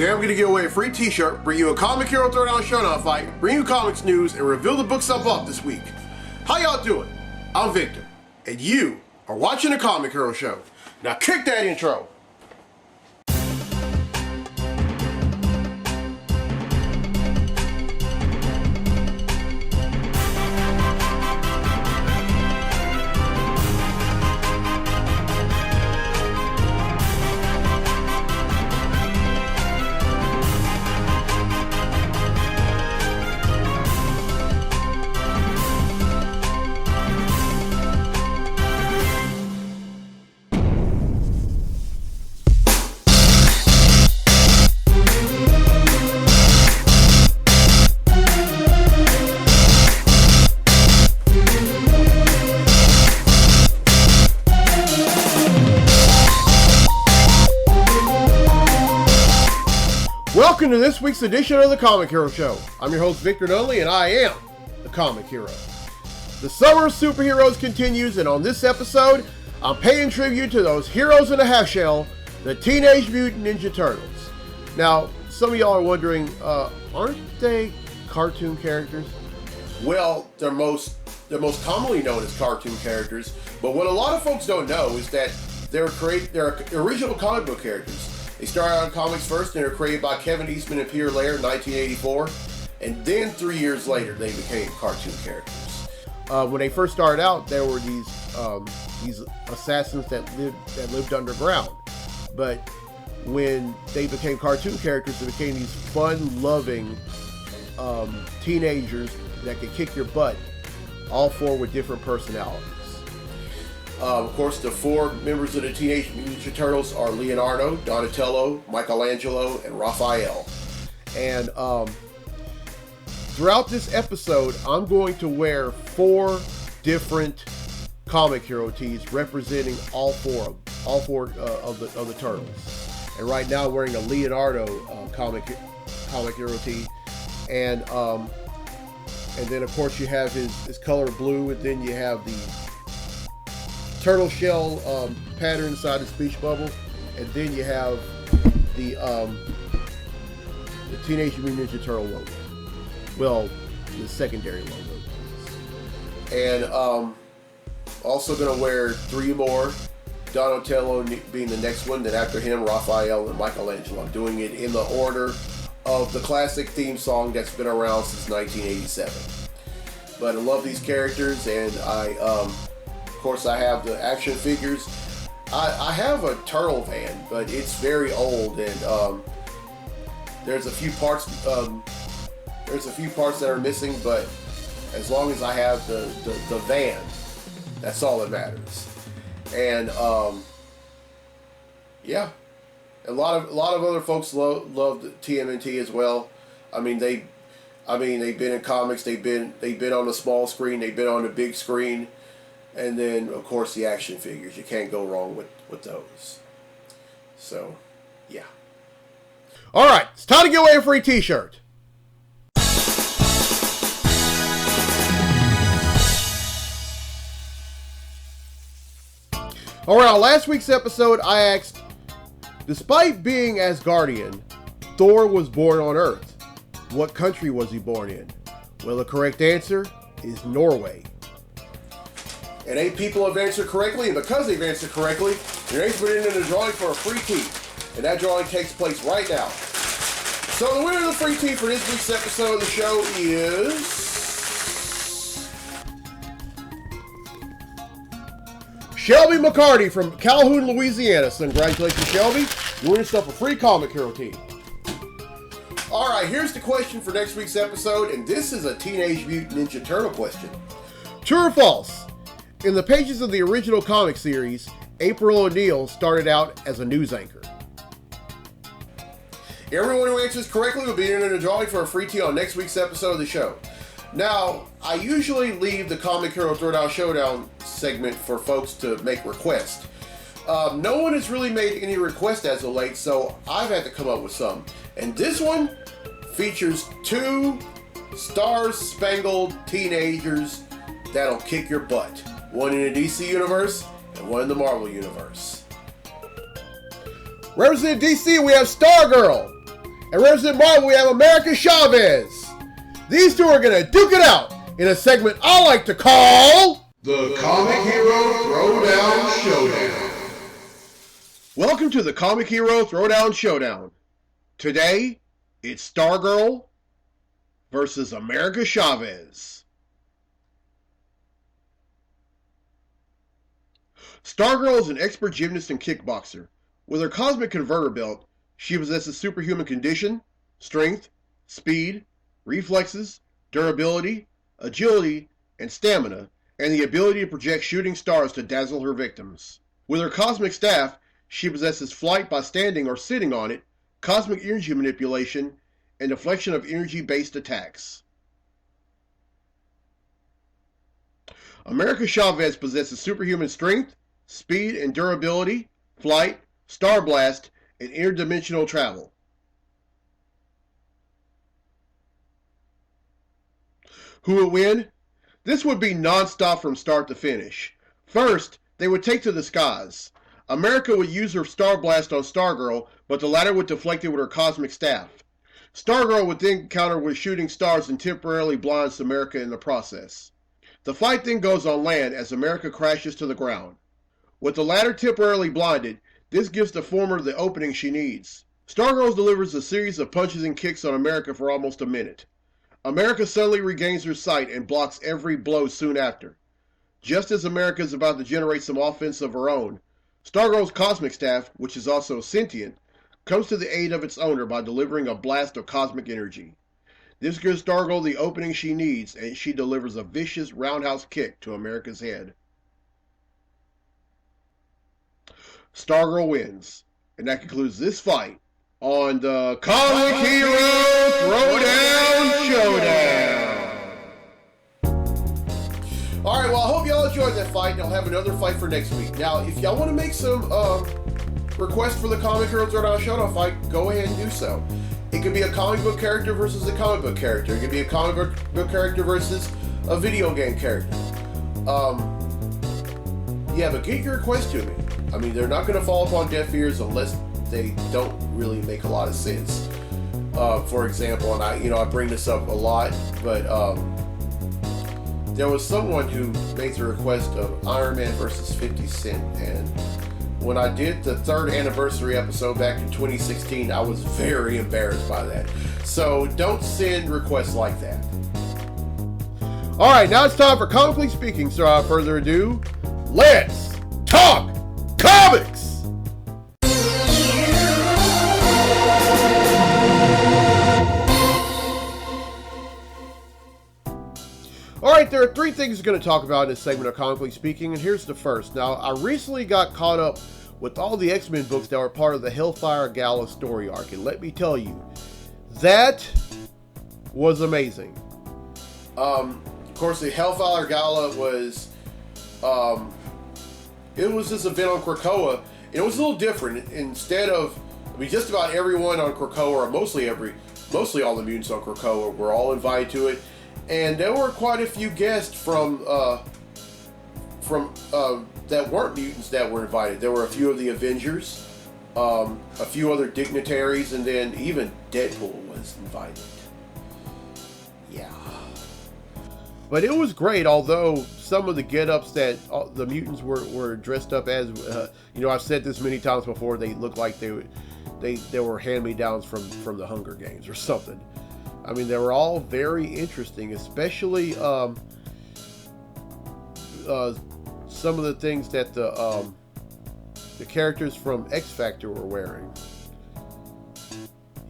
Today I'm going to give away a free t-shirt, bring you a Comic Hero Throwdown Showdown fight, bring you comics news, and reveal the books I'm up this week. How y'all doing? I'm Victor, and you are watching the Comic Hero Show. Now kick that intro. Welcome to this week's edition of the Comic Hero Show. I'm your host, Victor Dudley, and I am the Comic Hero. The summer of superheroes continues, and on this episode, I'm paying tribute to those heroes in a half shell, the Teenage Mutant Ninja Turtles. Now, some of y'all are wondering, aren't they cartoon characters? Well, they're most commonly known as cartoon characters, but what a lot of folks don't know is that they're original comic book characters. They started out in comics first, and they were created by Kevin Eastman and Peter Laird in 1984, and then 3 years later, they became cartoon characters. When they first started out, there were these assassins that lived underground, but when they became cartoon characters, they became these fun-loving teenagers that could kick your butt, all four with different personalities. Of course, the four members of the Teenage Mutant Ninja Turtles are Leonardo, Donatello, Michelangelo, and Raphael. And throughout this episode, I'm going to wear 4 different comic hero tees representing all four of the turtles. And right now, I'm wearing a Leonardo comic hero tee, and then of course you have his color blue, and then you have the turtle shell pattern inside the speech bubble, and then you have the Teenage Mutant Ninja Turtle logo. Well, the secondary logo. And also gonna wear 3 more. Donatello being the next one. Then after him, Raphael and Michelangelo. I'm doing it in the order of the classic theme song that's been around since 1987. But I love these characters, and of course, I have the action figures. I have a turtle van, but it's very old, and there's a few parts. That are missing, but as long as I have the van, that's all that matters. And yeah, a lot of other folks love the TMNT as well. I mean they've been in comics. They've been on the small screen. They've been on the big screen. And then, of course, the action figures. You can't go wrong with those. So, yeah. All right, it's time to give away a free t-shirt. All right, on last week's episode, I asked, despite being Asgardian, Thor was born on Earth. What country was he born in? Well, the correct answer is Norway. And 8 people have answered correctly, and because they've answered correctly, your name's been in the drawing for a free tee. And that drawing takes place right now. So the winner of the free tee for this week's episode of the show is Shelby McCarty from Calhoun, Louisiana. So congratulations, Shelby. You win yourself a free Comic Hero tee. Alright, here's the question for next week's episode, and this is a Teenage Mutant Ninja Turtle question. True or false? In the pages of the original comic series, April O'Neill started out as a news anchor. Everyone who answers correctly will be in the drawing for a free tee on next week's episode of the show. Now, I usually leave the Comic Hero Throwdown Showdown segment for folks to make requests. No one has really made any requests as of late, so I've had to come up with some. And this one features 2 star-spangled teenagers that'll kick your butt. One in the DC universe and one in the Marvel universe. Representing DC, we have Stargirl. And Resident Marvel, we have America Chavez. These two are going to duke it out in a segment I like to call the Comic Hero Throwdown Showdown. Welcome to the Comic Hero Throwdown Showdown. Today, it's Stargirl versus America Chavez. Stargirl is an expert gymnast and kickboxer. With her cosmic converter belt, she possesses superhuman condition, strength, speed, reflexes, durability, agility, and stamina, and the ability to project shooting stars to dazzle her victims. With her cosmic staff, she possesses flight by standing or sitting on it, cosmic energy manipulation, and deflection of energy-based attacks. America Chavez possesses superhuman strength, speed and durability, flight, star blast, and interdimensional travel. Who would win? This would be non-stop from start to finish. First, they would take to the skies. America would use her star blast on Stargirl, but the latter would deflect it with her cosmic staff. Stargirl would then counter with shooting stars and temporarily blinds America in the process. The fight then goes on land as America crashes to the ground. With the latter temporarily blinded, this gives the former the opening she needs. Stargirl delivers a series of punches and kicks on America for almost a minute. America suddenly regains her sight and blocks every blow soon after. Just as America is about to generate some offense of her own, Stargirl's cosmic staff, which is also sentient, comes to the aid of its owner by delivering a blast of cosmic energy. This gives Stargirl the opening she needs, and she delivers a vicious roundhouse kick to America's head. Stargirl wins, and that concludes this fight on the Comic Hero Throwdown Showdown. Alright, well, I hope y'all enjoyed that fight, and I'll have another fight for next week. Now, if y'all want to make some requests for the Comic Hero Throwdown Showdown fight, go ahead and do so. It could be a comic book character versus a comic book character. It could be a comic book character versus a video game character. Yeah, but get your request to me. I mean, they're not going to fall upon deaf ears unless they don't really make a lot of sense. For example, and I bring this up a lot, but there was someone who made the request of Iron Man versus 50 Cent, and when I did the 3rd anniversary episode back in 2016, I was very embarrassed by that. So don't send requests like that. All right, now it's time for Comically Speaking. So without further ado, let's talk comics! Alright, there are 3 things we're going to talk about in this segment of Comically Speaking, and here's the first. Now, I recently got caught up with all the X-Men books that were part of the Hellfire Gala story arc, and let me tell you, that was amazing. Of course, the Hellfire Gala was, it was this event on Krakoa, and it was a little different. Instead of, just about everyone on Krakoa, or mostly all the mutants on Krakoa were all invited to it. And there were quite a few guests from that weren't mutants that were invited. There were a few of the Avengers, a few other dignitaries, and then even Deadpool was invited. Yeah. But it was great, although some of the get-ups that the mutants were dressed up as, I've said this many times before, they looked like they were hand-me-downs from the Hunger Games or something. I mean, they were all very interesting, especially some of the things that the characters from X Factor were wearing.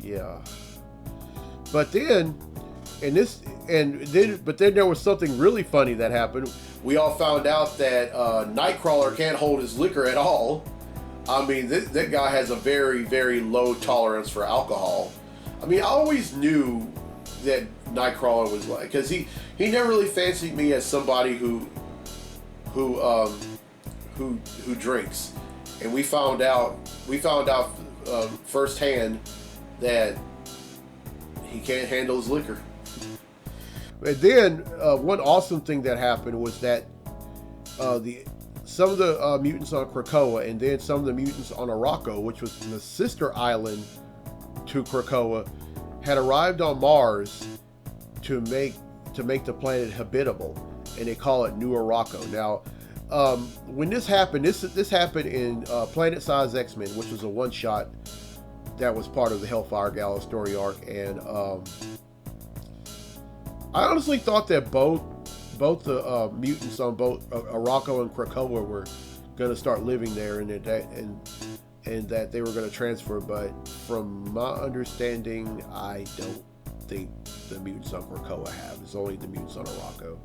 Yeah. But then there was something really funny that happened. We all found out that Nightcrawler can't hold his liquor at all. I mean, that guy has a very, very low tolerance for alcohol. I mean, I always knew that Nightcrawler was like, because he never really fancied me as somebody who drinks, and we found out firsthand that he can't handle his liquor. And then one awesome thing that happened was that some of the mutants on Krakoa, and then some of the mutants on Arakko, which was the sister island Krakoa, had arrived on Mars to make the planet habitable, and they call it New Araco. Now, when this happened, this happened in Planet Size X-Men, which was a one-shot that was part of the Hellfire Gala story arc, and I honestly thought that both the mutants on both Araco and Krakoa were going to start living there, and that they were going to transfer. But from my understanding, I don't think the mutants on Krakoa have. It's only the mutants on Araco.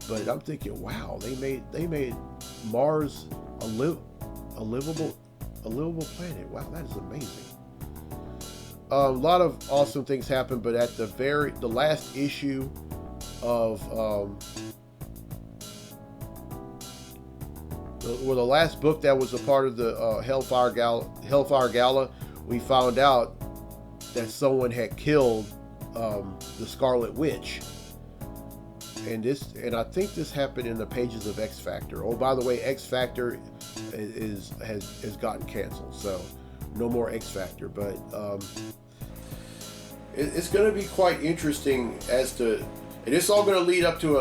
But I'm thinking, wow, they made Mars a livable planet. Wow, that is amazing. A lot of awesome things happened, but at the last issue of the last book that was a part of the Hellfire Gala, we found out that someone had killed the Scarlet Witch, and I think this happened in the pages of X Factor. Oh, by the way, X Factor has gotten canceled, so no more X Factor. But it's going to be quite interesting and it's all going to lead up to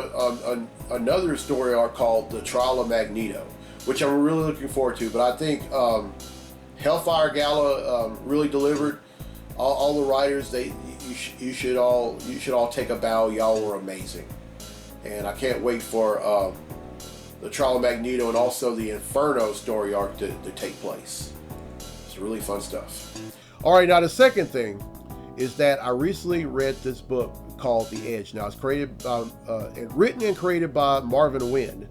another story arc called The Trial of Magneto, which I'm really looking forward to. But I think Hellfire Gala really delivered. All the writers, you should all take a bow. Y'all were amazing, and I can't wait for The Trial of Magneto and also the Inferno story arc to take place. It's really fun stuff. All right, now the second thing is that I recently read this book called The Edge. Now, it's written and created by Marvin Wynn.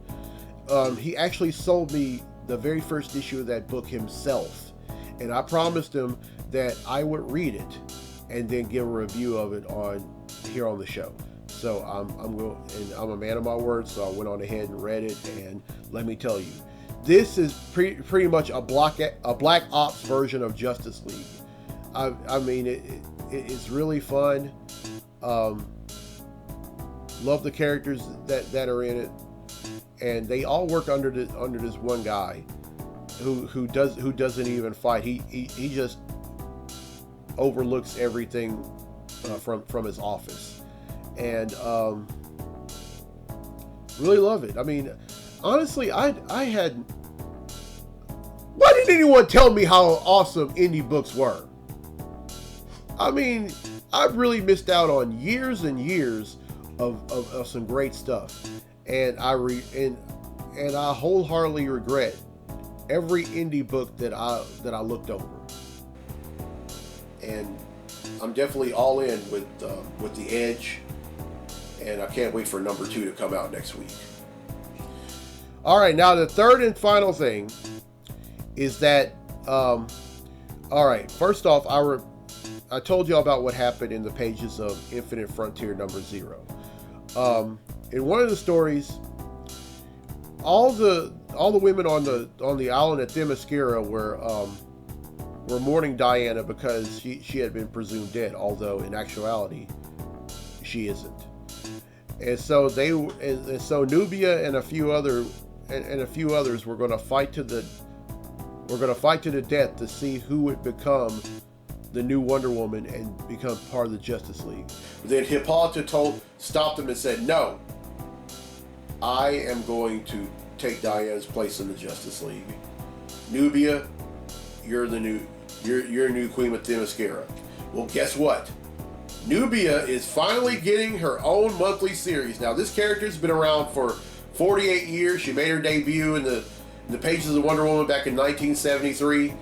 He actually sold me the very first issue of that book himself, and I promised him that I would read it and then give a review of it here on the show. So I'm a man of my word, so I went on ahead and read it, and let me tell you, this is pretty much a Black Ops version of Justice League. I mean, it's really fun. Love the characters that are in it, and they all work under this one guy who doesn't even fight. He just overlooks everything from his office, and really love it. I mean, honestly, I had. Why didn't anyone tell me how awesome indie books were? I mean, I've really missed out on years and years of some great stuff, and I wholeheartedly regret every indie book that I looked over. And I'm definitely all in with The Edge, and I can't wait for number 2 to come out next week. All right, now the third and final thing is that, all right, first off, I told y'all about what happened in the pages of Infinite Frontier number 0. In one of the stories, all the women on the island at Themyscira were mourning Diana because she had been presumed dead, although in actuality she isn't. And so so Nubia and a few others were going to fight to the death to see who would become the new Wonder Woman and become part of the Justice League. But then Hippolyta stopped them and said, "No, I am going to take Diana's place in the Justice League. Nubia, you're new Queen of Themyscira." Well, guess what? Nubia is finally getting her own monthly series. Now, this character's been around for 48 years. She made her debut in the pages of Wonder Woman back in 1973,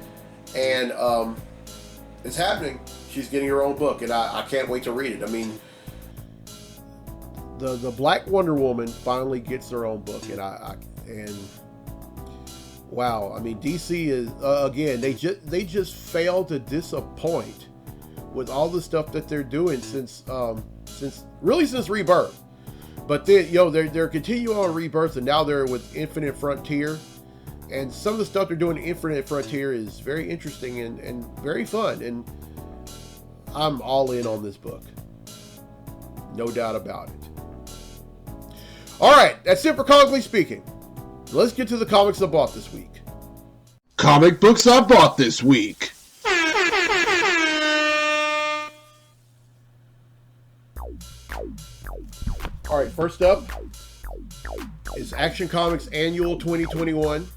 and it's happening. She's getting her own book, and I can't wait to read it. I mean, the Black Wonder Woman finally gets her own book, and wow, I mean, DC is again, they just failed to disappoint with all the stuff that they're doing since Rebirth. But then, they're continuing on Rebirth, and now they're with Infinite Frontier, and some of the stuff they're doing in Infinite Frontier is very interesting and very fun, and I'm all in on this book, no doubt about it. All right, that's it for Comically Speaking. Let's get to the comics I bought this week. Comic books I bought this week. All right, first up is Action Comics Annual 2021.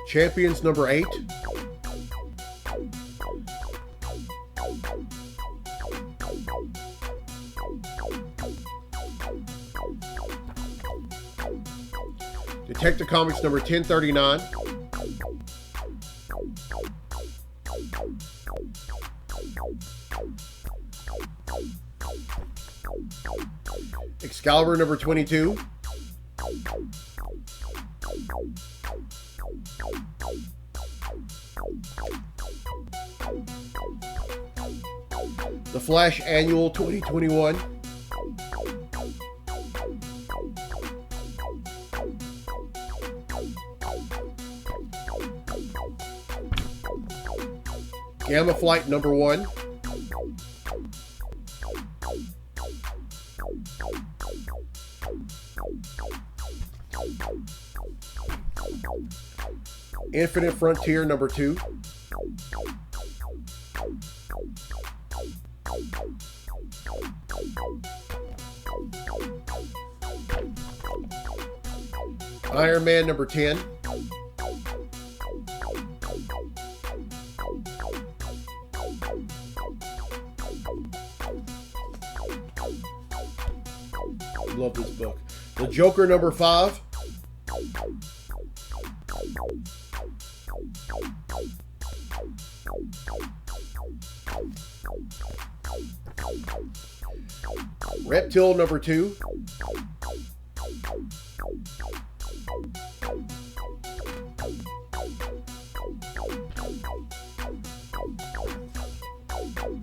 Champions number 8. Detective Comics number 1039. Excalibur number 22. The Flash Annual 2021. Gamma Flight number 1. Infinite Frontier number 2. Iron Man number 10. Love this book. The Joker number 5. Reptile number 2.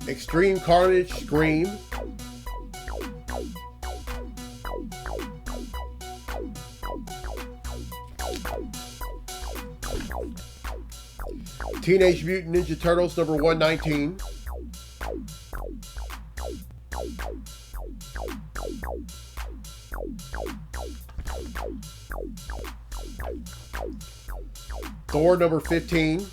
Extreme Carnage Scream. Teenage Mutant Ninja Turtles number 119. Thor number 15.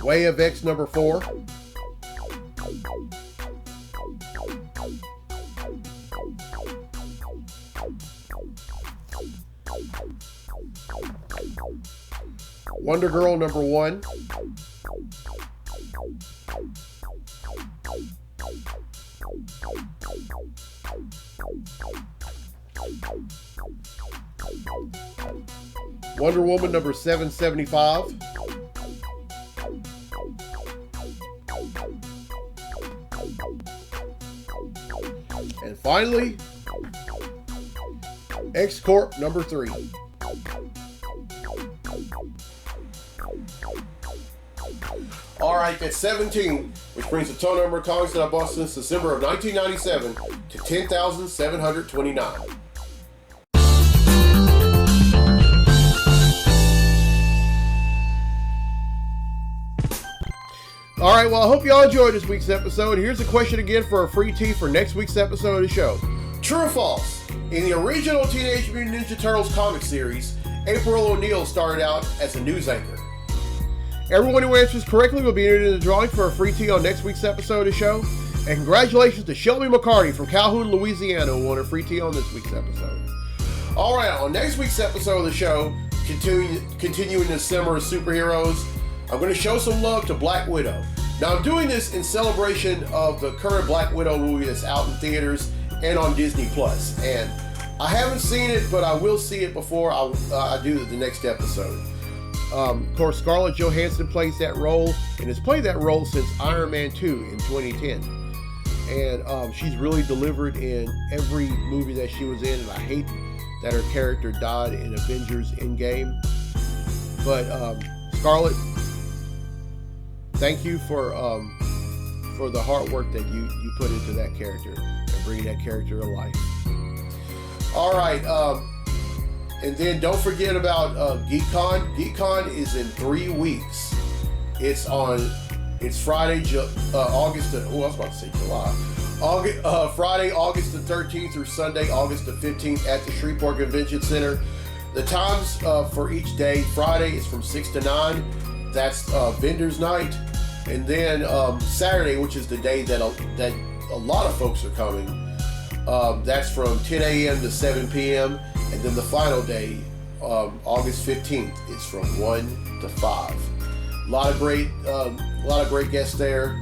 Way of X number 4. Wonder Girl number 1. Wonder Woman number 775. And finally, X-Corp number 3. All right, that's 17, which brings the total number of comics that I bought since December of 1997 to 10,729. All right, well, I hope y'all enjoyed this week's episode. Here's a question again for a free tee for next week's episode of the show. True or false? In the original Teenage Mutant Ninja Turtles comic series, April O'Neill started out as a news anchor. Everyone who answers correctly will be entered in the drawing for a free tee on next week's episode of the show. And congratulations to Shelby McCarty from Calhoun, Louisiana, who won a free tee on this week's episode. All right, on next week's episode of the show, continuing the summer of superheroes, I'm going to show some love to Black Widow. Now, I'm doing this in celebration of the current Black Widow movie that's out in theaters and on Disney+. And I haven't seen it, but I will see it before I do the next episode. Of course, Scarlett Johansson plays that role and has played that role since Iron Man 2 in 2010. And she's really delivered in every movie that she was in, and I hate that her character died in Avengers Endgame. But Scarlett, thank you for the hard work that you put into that character and bringing that character to life. All right, And then don't forget about GeekCon. GeekCon is in 3 weeks. It's Friday, August. I was about to say July. Friday, August the 13th through Sunday, August the 15th at the Shreveport Convention Center. The times for each day: Friday is from 6 to 9. That's vendors night, and then Saturday, which is the day that a lot of folks are coming. That's from 10 a.m. to 7 p.m. And then the final day, August 15th, is from 1 to 5. A lot of great guests there.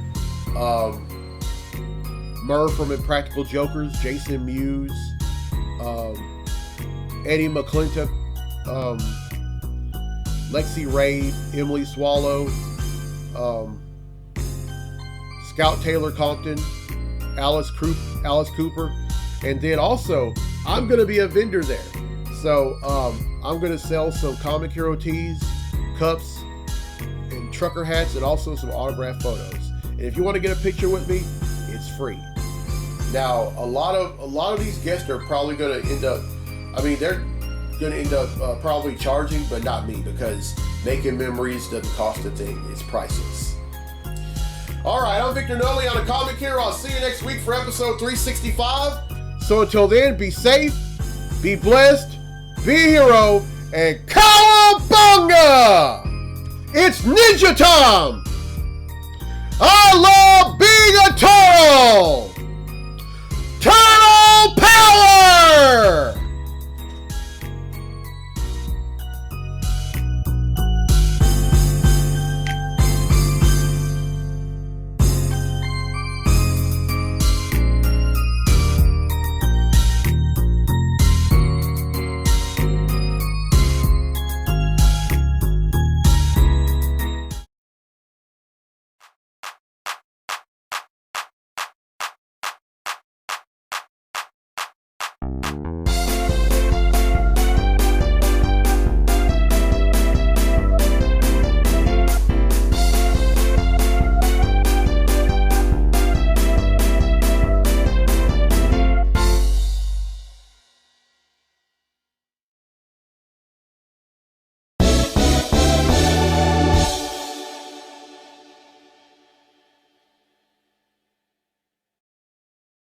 Murr from Impractical Jokers, Jason Mewes, Eddie McClintock, Lexi Raid, Emily Swallow, Scout Taylor Compton, Alice Cooper, and then also I'm going to be a vendor there. So I'm going to sell some Comic Hero tees, cups, and trucker hats, and also some autographed photos. And if you want to get a picture with me, it's free. Now, a lot of these guests are probably going to end up, they're going to end up probably charging, but not me, because making memories doesn't cost a thing. It's priceless. All right, I'm Victor Nolly on the Comic Hero. I'll see you next week for episode 365. So until then, be safe, be blessed, be a hero, and cowabunga! It's Ninja Time! I love being a turtle!